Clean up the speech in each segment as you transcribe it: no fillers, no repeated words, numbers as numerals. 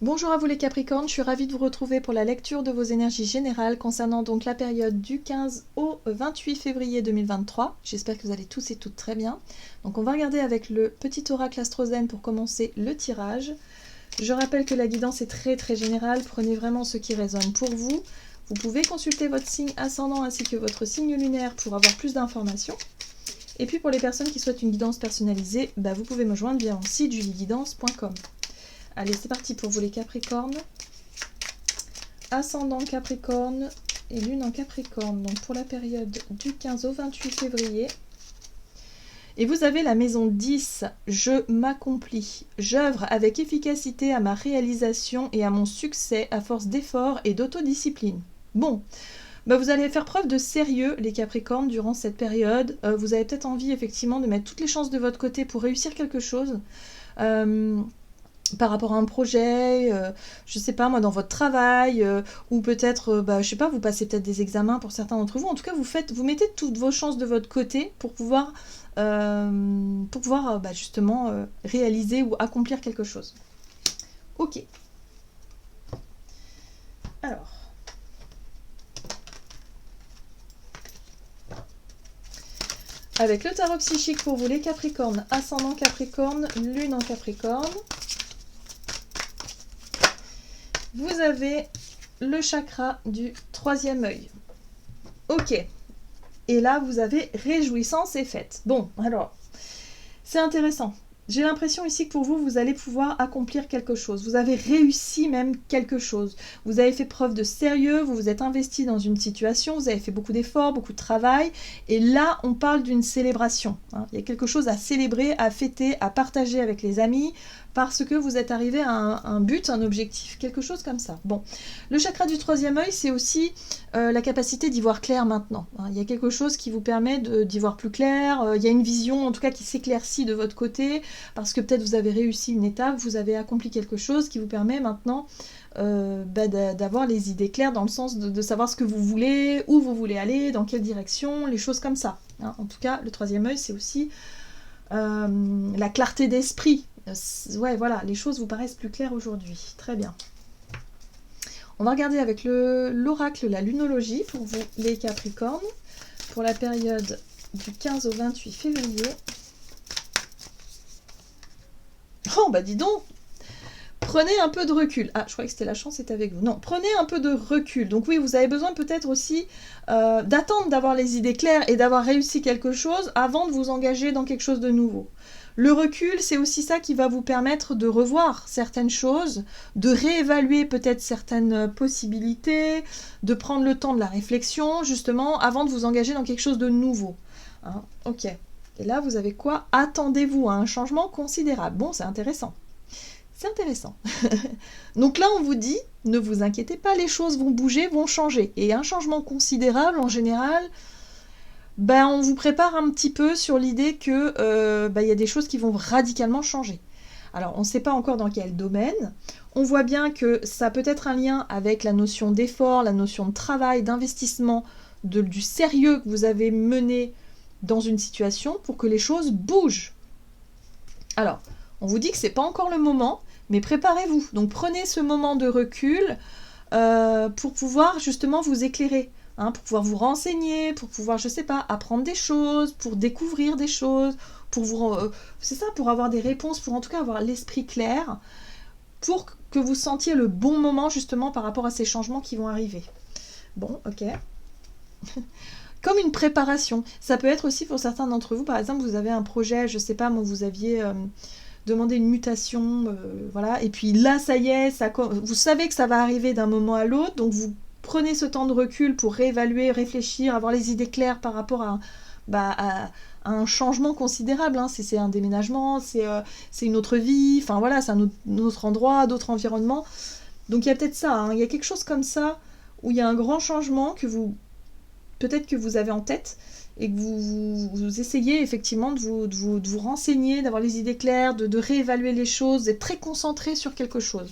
Bonjour à vous les Capricornes, je suis ravie de vous retrouver pour la lecture de vos énergies générales concernant donc la période du 15 au 28 février 2023. J'espère que vous allez tous et toutes très bien. Donc on va regarder avec le petit oracle astrozène pour commencer le tirage. Je rappelle que la guidance est très générale, prenez vraiment ce qui résonne pour vous. Vous pouvez consulter votre signe ascendant ainsi que votre signe lunaire pour avoir plus d'informations. Et puis pour les personnes qui souhaitent une guidance personnalisée, vous pouvez me joindre via mon site julieguidance.com. Allez, c'est parti pour vous les Capricornes. Ascendant Capricorne et Lune en Capricorne. Donc pour la période du 15 au 28 février. Et vous avez la maison 10. Je m'accomplis. J'œuvre avec efficacité à ma réalisation et à mon succès à force d'efforts et d'autodiscipline. Bon, vous allez faire preuve de sérieux les Capricornes durant cette période. Vous avez peut-être envie effectivement de mettre toutes les chances de votre côté pour réussir quelque chose. Par rapport à un projet, je sais pas moi, dans votre travail, ou peut-être, je sais pas, vous passez peut-être des examens pour certains d'entre vous. En tout cas, vous mettez toutes vos chances de votre côté pour pouvoir justement réaliser ou accomplir quelque chose. Ok. Alors. Avec le tarot psychique pour vous les Capricornes, ascendant Capricorne, Lune en Capricorne. Vous avez le chakra du troisième œil. Ok. Et là, vous avez réjouissance et fête. Bon, alors, c'est intéressant. J'ai l'impression ici que pour vous, vous allez pouvoir accomplir quelque chose. Vous avez réussi même quelque chose. Vous avez fait preuve de sérieux, vous vous êtes investi dans une situation, vous avez fait beaucoup d'efforts, beaucoup de travail. Et là, on parle d'une célébration. Il y a quelque chose à célébrer, à fêter, à partager avec les amis, parce que vous êtes arrivé à un but, un objectif, quelque chose comme ça. Bon, le chakra du troisième œil, c'est aussi la capacité d'y voir clair maintenant. Il y a quelque chose qui vous permet d'y voir plus clair, il y a une vision en tout cas qui s'éclaircit de votre côté, parce que peut-être vous avez réussi une étape, vous avez accompli quelque chose qui vous permet maintenant d'avoir les idées claires dans le sens de savoir ce que vous voulez, où vous voulez aller, dans quelle direction, les choses comme ça. En tout cas, le troisième œil, c'est aussi la clarté d'esprit. Ouais, voilà, les choses vous paraissent plus claires aujourd'hui. Très bien. On va regarder avec l'oracle, la lunologie, pour vous, les Capricornes, pour la période du 15 au 28 février. Oh, dis donc! Prenez un peu de recul. Ah, je croyais que c'était la chance, c'est avec vous. Non, prenez un peu de recul. Donc oui, vous avez besoin peut-être aussi d'attendre d'avoir les idées claires et d'avoir réussi quelque chose avant de vous engager dans quelque chose de nouveau. Le recul, c'est aussi ça qui va vous permettre de revoir certaines choses, de réévaluer peut-être certaines possibilités, de prendre le temps de la réflexion, justement, avant de vous engager dans quelque chose de nouveau. Ok. Et là, vous avez quoi? Attendez-vous à un changement considérable. Bon, c'est intéressant. C'est intéressant. Donc là, on vous dit, ne vous inquiétez pas, les choses vont bouger, vont changer. Et un changement considérable, en général, on vous prépare un petit peu sur l'idée que y a des choses qui vont radicalement changer. Alors, on ne sait pas encore dans quel domaine. On voit bien que ça peut être un lien avec la notion d'effort, la notion de travail, d'investissement, du sérieux que vous avez mené dans une situation pour que les choses bougent. Alors, on vous dit que c'est pas encore le moment, mais préparez-vous. Donc prenez ce moment de recul pour pouvoir justement vous éclairer, pour pouvoir vous renseigner, pour pouvoir, je sais pas, apprendre des choses, pour découvrir des choses, pour avoir des réponses, pour en tout cas avoir l'esprit clair, pour que vous sentiez le bon moment justement par rapport à ces changements qui vont arriver. Bon, ok. Comme une préparation. Ça peut être aussi pour certains d'entre vous, par exemple, vous avez un projet, je sais pas, moi, vous aviez demandé une mutation, voilà, et puis là, ça y est, vous savez que ça va arriver d'un moment à l'autre, donc vous prenez ce temps de recul pour réévaluer, réfléchir, avoir les idées claires par rapport à un changement considérable, c'est un déménagement, c'est une autre vie, enfin voilà, c'est un autre endroit, d'autres environnements. Donc il y a peut-être ça, il y a quelque chose comme ça, où il y a un grand changement que peut-être que vous avez en tête, et que vous essayez effectivement de vous renseigner, d'avoir les idées claires, de réévaluer les choses, d'être très concentré sur quelque chose.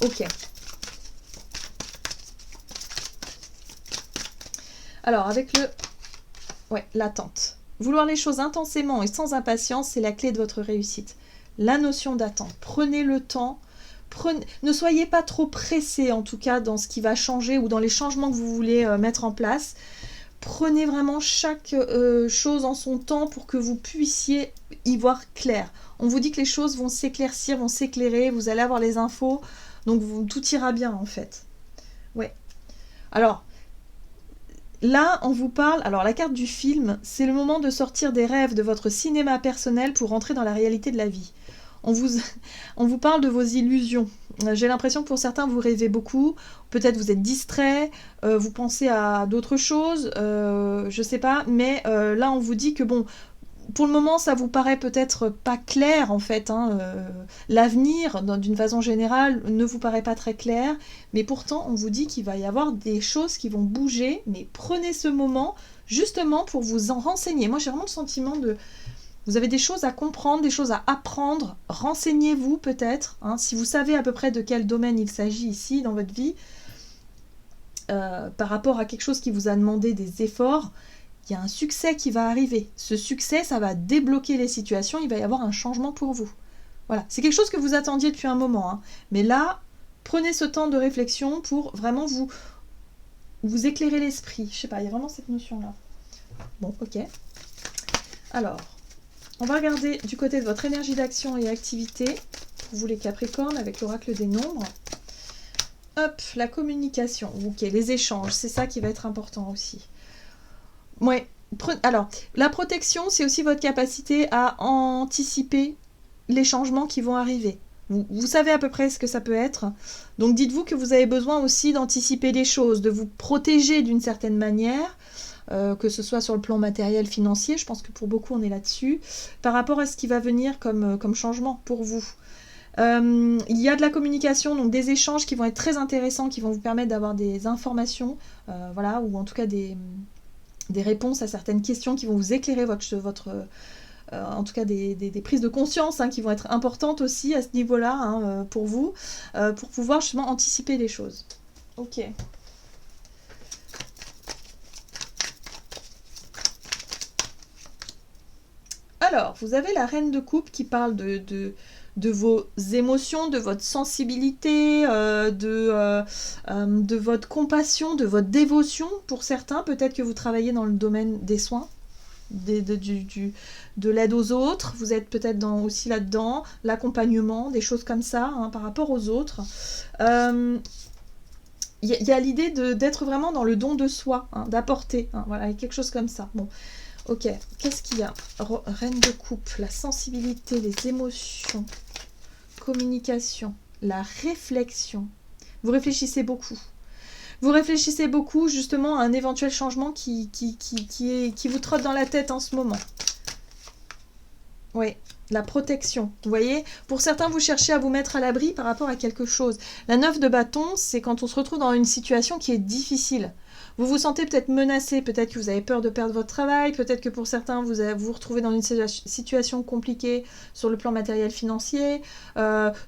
Ok. Alors, avec l'attente. Vouloir les choses intensément et sans impatience, c'est la clé de votre réussite. La notion d'attente. Prenez le temps ne soyez pas trop pressés, en tout cas, dans ce qui va changer ou dans les changements que vous voulez mettre en place. Prenez vraiment chaque chose en son temps pour que vous puissiez y voir clair. On vous dit que les choses vont s'éclaircir, vont s'éclairer, vous allez avoir les infos, donc tout ira bien en fait. Ouais. Alors, là, on vous parle... Alors, la carte du film, c'est le moment de sortir des rêves de votre cinéma personnel pour rentrer dans la réalité de la vie. On vous parle de vos illusions. J'ai l'impression que pour certains, vous rêvez beaucoup. Peut-être vous êtes distrait, vous pensez à d'autres choses, je sais pas. Mais là, on vous dit que bon, pour le moment, ça vous paraît peut-être pas clair en fait. L'avenir, d'une façon générale, ne vous paraît pas très clair. Mais pourtant, on vous dit qu'il va y avoir des choses qui vont bouger. Mais prenez ce moment justement pour vous en renseigner. Moi, j'ai vraiment le sentiment de... Vous avez des choses à comprendre, des choses à apprendre. Renseignez-vous peut-être. Si vous savez à peu près de quel domaine il s'agit ici dans votre vie, par rapport à quelque chose qui vous a demandé des efforts, il y a un succès qui va arriver. Ce succès, ça va débloquer les situations, il va y avoir un changement pour vous. Voilà, c'est quelque chose que vous attendiez depuis un moment. Mais là, prenez ce temps de réflexion pour vraiment vous éclairer l'esprit. Je sais pas, il y a vraiment cette notion-là. Bon, ok. Alors... On va regarder du côté de votre énergie d'action et activité, pour vous les Capricornes, avec l'oracle des nombres. Hop, la communication, ok, les échanges, c'est ça qui va être important aussi. Ouais, alors, la protection, c'est aussi votre capacité à anticiper les changements qui vont arriver. Vous savez à peu près ce que ça peut être, donc dites-vous que vous avez besoin aussi d'anticiper les choses, de vous protéger d'une certaine manière, que ce soit sur le plan matériel, financier, je pense que pour beaucoup on est là-dessus, par rapport à ce qui va venir comme changement pour vous. Il y a de la communication, donc des échanges qui vont être très intéressants, qui vont vous permettre d'avoir des informations, voilà, ou en tout cas des réponses à certaines questions qui vont vous éclairer en tout cas des prises de conscience qui vont être importantes aussi à ce niveau-là pour vous, pour pouvoir justement anticiper les choses. Ok. Alors, vous avez la reine de coupe qui parle de vos émotions, de votre sensibilité, de votre compassion, de votre dévotion. Pour certains, peut-être que vous travaillez dans le domaine des soins, de l'aide aux autres. Vous êtes peut-être aussi là-dedans, l'accompagnement, des choses comme ça par rapport aux autres. Il y a l'idée d'être vraiment dans le don de soi, d'apporter, voilà, quelque chose comme ça. Bon. Ok, qu'est-ce qu'il y a? Reine de coupe, la sensibilité, les émotions, communication, la réflexion. Vous réfléchissez beaucoup. Vous réfléchissez beaucoup justement à un éventuel changement qui vous trotte dans la tête en ce moment. Oui, la protection. Vous voyez, pour certains, vous cherchez à vous mettre à l'abri par rapport à quelque chose. La 9 de bâton, c'est quand on se retrouve dans une situation qui est difficile. Vous vous sentez peut-être menacé, peut-être que vous avez peur de perdre votre travail, peut-être que pour certains, vous vous retrouvez dans une situation compliquée sur le plan matériel financier.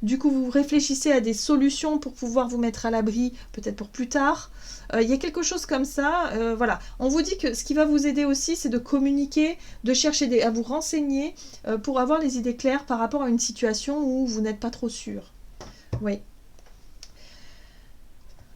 Du coup, vous réfléchissez à des solutions pour pouvoir vous mettre à l'abri, peut-être pour plus tard. Il y a quelque chose comme ça. Voilà. On vous dit que ce qui va vous aider aussi, c'est de communiquer, de chercher à vous renseigner pour avoir les idées claires par rapport à une situation où vous n'êtes pas trop sûr. Oui.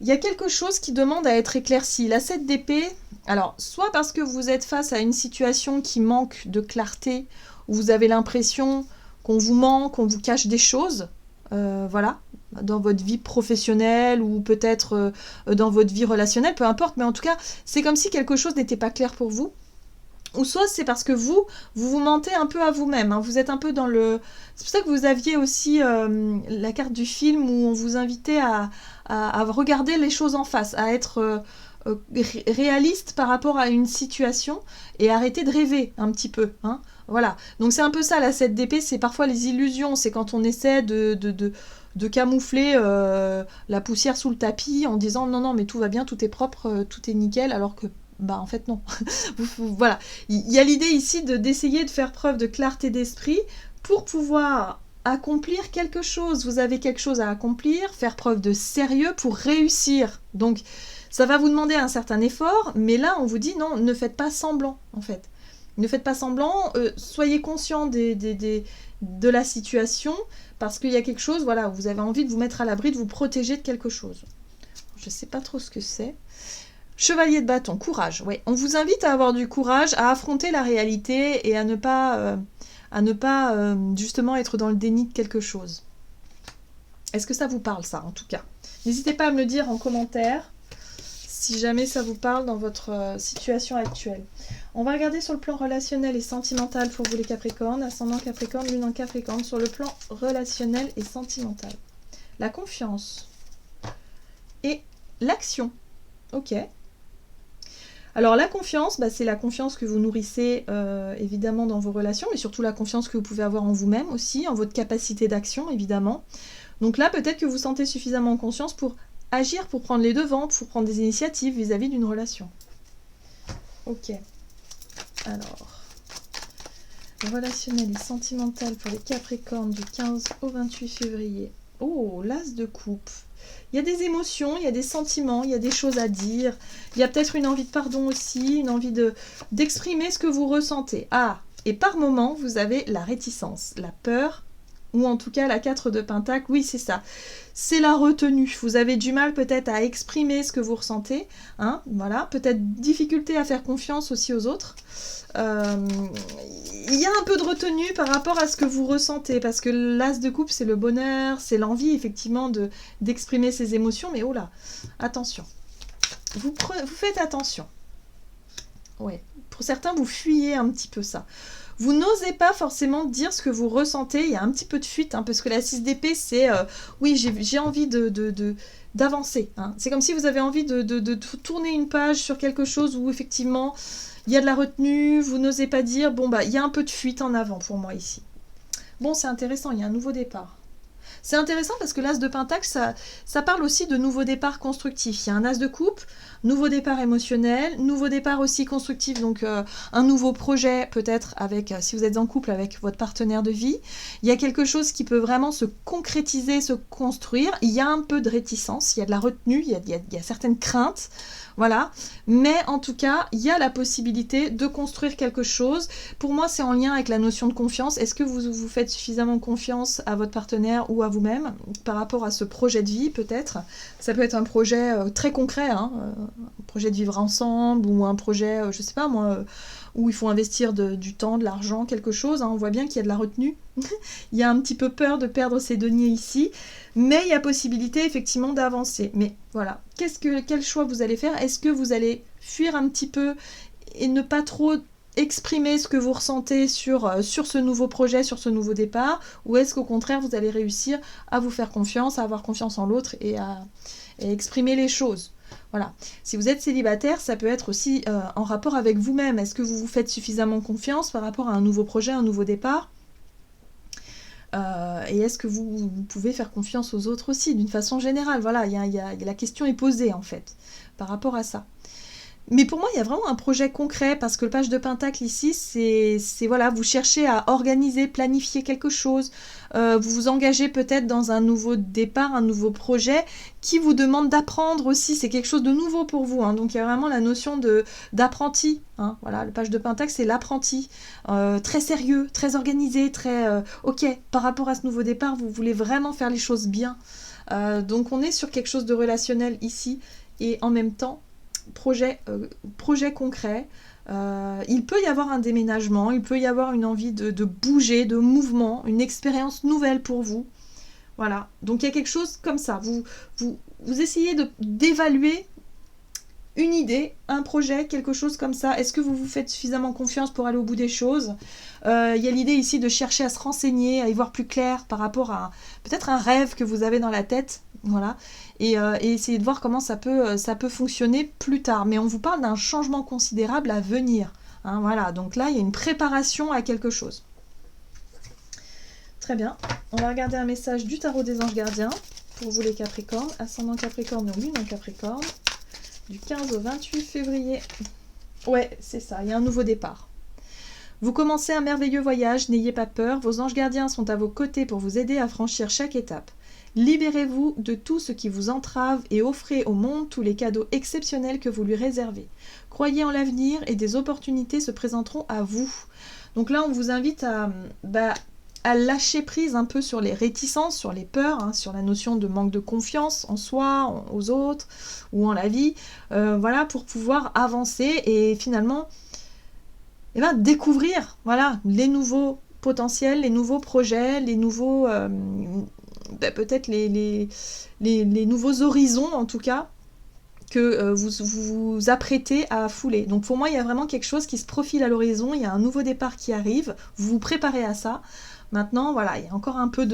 Il y a quelque chose qui demande à être éclairci. La 7 d'épée, alors, soit parce que vous êtes face à une situation qui manque de clarté, où vous avez l'impression qu'on vous ment, qu'on vous cache des choses, voilà, dans votre vie professionnelle ou peut-être dans votre vie relationnelle, peu importe, mais en tout cas, c'est comme si quelque chose n'était pas clair pour vous. Ou soit c'est parce que vous mentez un peu à vous-même. Vous êtes un peu dans le... C'est pour ça que vous aviez aussi la carte du film où on vous invitait à regarder les choses en face, à être réaliste par rapport à une situation et arrêter de rêver un petit peu. Voilà. Donc c'est un peu ça la 7 d'épée, c'est parfois les illusions, c'est quand on essaie de camoufler la poussière sous le tapis en disant non mais tout va bien, tout est propre, tout est nickel, alors que en fait non. Voilà, il y a l'idée ici d'essayer de faire preuve de clarté d'esprit pour pouvoir accomplir quelque chose. Vous avez quelque chose à accomplir, faire preuve de sérieux pour réussir. Donc ça va vous demander un certain effort, mais là on vous dit non, ne faites pas semblant en fait. Ne faites pas semblant, soyez conscient des de la situation, parce qu'il y a quelque chose, voilà, où vous avez envie de vous mettre à l'abri, de vous protéger de quelque chose. Je ne sais pas trop ce que c'est. Chevalier de bâton, courage. Ouais, on vous invite à avoir du courage, à affronter la réalité et à ne pas justement être dans le déni de quelque chose. Est-ce que ça vous parle, ça, en tout cas? N'hésitez pas à me le dire en commentaire si jamais ça vous parle dans votre situation actuelle. On va regarder sur le plan relationnel et sentimental pour vous les Capricornes, ascendant Capricorne, lune en Capricorne, sur le plan relationnel et sentimental. La confiance et l'action. Ok. Alors la confiance, c'est la confiance que vous nourrissez évidemment dans vos relations, mais surtout la confiance que vous pouvez avoir en vous-même aussi, en votre capacité d'action évidemment. Donc là, peut-être que vous sentez suffisamment conscience pour agir, pour prendre les devants, pour prendre des initiatives vis-à-vis d'une relation. Ok. Alors, relationnel et sentimental pour les Capricornes du 15 au 28 février. Oh, l'as de coupe. Il y a des émotions, il y a des sentiments, il y a des choses à dire. Il y a peut-être une envie de pardon aussi, une envie d'exprimer ce que vous ressentez. Ah, et par moment, vous avez la réticence, la peur, ou en tout cas la 4 de Pentacle. Oui, c'est ça. C'est la retenue. Vous avez du mal peut-être à exprimer ce que vous ressentez. Hein, voilà. Peut-être difficulté à faire confiance aussi aux autres. Il y a un peu de retenue par rapport à ce que vous ressentez, parce que l'as de coupe, c'est le bonheur, c'est l'envie effectivement d'exprimer ses émotions, mais oh là, attention. Vous faites attention. Ouais. Pour certains, vous fuyez un petit peu ça. Vous n'osez pas forcément dire ce que vous ressentez, il y a un petit peu de fuite, hein, parce que la 6 d'épée, c'est oui, j'ai envie d'avancer. Hein. C'est comme si vous avez envie de tourner une page sur quelque chose où effectivement il y a de la retenue, vous n'osez pas dire, bon il y a un peu de fuite en avant pour moi ici. Bon, c'est intéressant, il y a un nouveau départ. C'est intéressant parce que l'as de Pentacle, ça parle aussi de nouveaux départs constructifs. Il y a un as de coupe, nouveau départ émotionnel, nouveau départ aussi constructif, donc un nouveau projet peut-être avec, si vous êtes en couple avec votre partenaire de vie. Il y a quelque chose qui peut vraiment se concrétiser, se construire. Il y a un peu de réticence, il y a de la retenue, il y a certaines craintes. Voilà, mais en tout cas, il y a la possibilité de construire quelque chose. Pour moi, c'est en lien avec la notion de confiance. Est-ce que vous faites suffisamment confiance à votre partenaire ou à vous-même par rapport à ce projet de vie, peut-être? Ça peut être un projet très concret, hein, un projet de vivre ensemble, ou un projet, je sais pas moi, où il faut investir du temps, de l'argent, quelque chose. Hein. On voit bien qu'il y a de la retenue. Il y a un petit peu peur de perdre ses deniers ici, mais il y a possibilité effectivement d'avancer. Mais voilà, quel choix vous allez faire? Est-ce que vous allez fuir un petit peu et ne pas trop exprimer ce que vous ressentez sur ce nouveau projet, sur ce nouveau départ, ou est-ce qu'au contraire vous allez réussir à vous faire confiance, à avoir confiance en l'autre et à exprimer les choses? Voilà. Si vous êtes célibataire, ça peut être aussi en rapport avec vous-même. Est-ce que vous vous faites suffisamment confiance par rapport à un nouveau projet, un nouveau départ? Et est-ce que vous pouvez faire confiance aux autres aussi, d'une façon générale? Voilà, la question est posée en fait, par rapport à ça. Mais pour moi, il y a vraiment un projet concret, parce que le page de Pentacle ici, c'est voilà, vous cherchez à organiser, planifier quelque chose, vous vous engagez peut-être dans un nouveau départ, un nouveau projet, qui vous demande d'apprendre aussi, c'est quelque chose de nouveau pour vous, hein. Donc il y a vraiment la notion d'apprenti, hein. Voilà, le page de Pentacle, c'est l'apprenti, très sérieux, très organisé, très ok, par rapport à ce nouveau départ, vous voulez vraiment faire les choses bien. Donc on est sur quelque chose de relationnel ici, et en même temps, projet concret. Il peut y avoir un déménagement, il peut y avoir une envie de bouger, de mouvement, une expérience nouvelle pour vous. Voilà, donc il y a quelque chose comme ça. Vous essayez d'évaluer une idée, un projet, quelque chose comme ça. Est-ce que vous vous faites suffisamment confiance pour aller au bout des choses? Il y a l'idée ici de chercher à se renseigner, à y voir plus clair par rapport à peut-être un rêve que vous avez dans la tête. Voilà, et essayer de voir comment ça peut fonctionner plus tard. Mais on vous parle d'un changement considérable à venir. Hein, voilà, donc là, il y a une préparation à quelque chose. Très bien. On va regarder un message du tarot des anges gardiens pour vous les Capricornes, ascendant Capricorne ou lune en Capricorne, du 15 au 28 février. Ouais, c'est ça, il y a un nouveau départ. Vous commencez un merveilleux voyage, n'ayez pas peur, vos anges gardiens sont à vos côtés pour vous aider à franchir chaque étape. Libérez-vous de tout ce qui vous entrave et offrez au monde tous les cadeaux exceptionnels que vous lui réservez. Croyez en l'avenir et des opportunités se présenteront à vous. Donc là, on vous invite à à lâcher prise un peu sur les réticences, sur les peurs, hein, sur la notion de manque de confiance en soi, aux autres ou en la vie, voilà, pour pouvoir avancer et finalement découvrir voilà, les nouveaux potentiels, les nouveaux projets, les nouveaux peut-être les nouveaux horizons en tout cas que vous vous apprêtez à fouler. Donc pour moi, il y a vraiment quelque chose qui se profile à l'horizon, il y a un nouveau départ qui arrive, vous vous préparez à ça. Maintenant, voilà, il y a encore un peu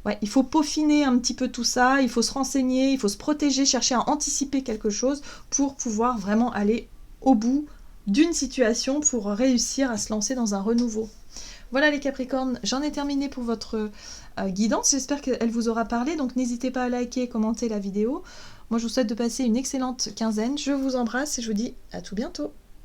ouais, il faut peaufiner un petit peu tout ça, il faut se renseigner, il faut se protéger, chercher à anticiper quelque chose pour pouvoir vraiment aller au bout d'une situation pour réussir à se lancer dans un renouveau. Voilà les Capricornes, j'en ai terminé pour votre guidance, j'espère qu'elle vous aura parlé, donc n'hésitez pas à liker et commenter la vidéo. Moi je vous souhaite de passer une excellente quinzaine, je vous embrasse et je vous dis à tout bientôt.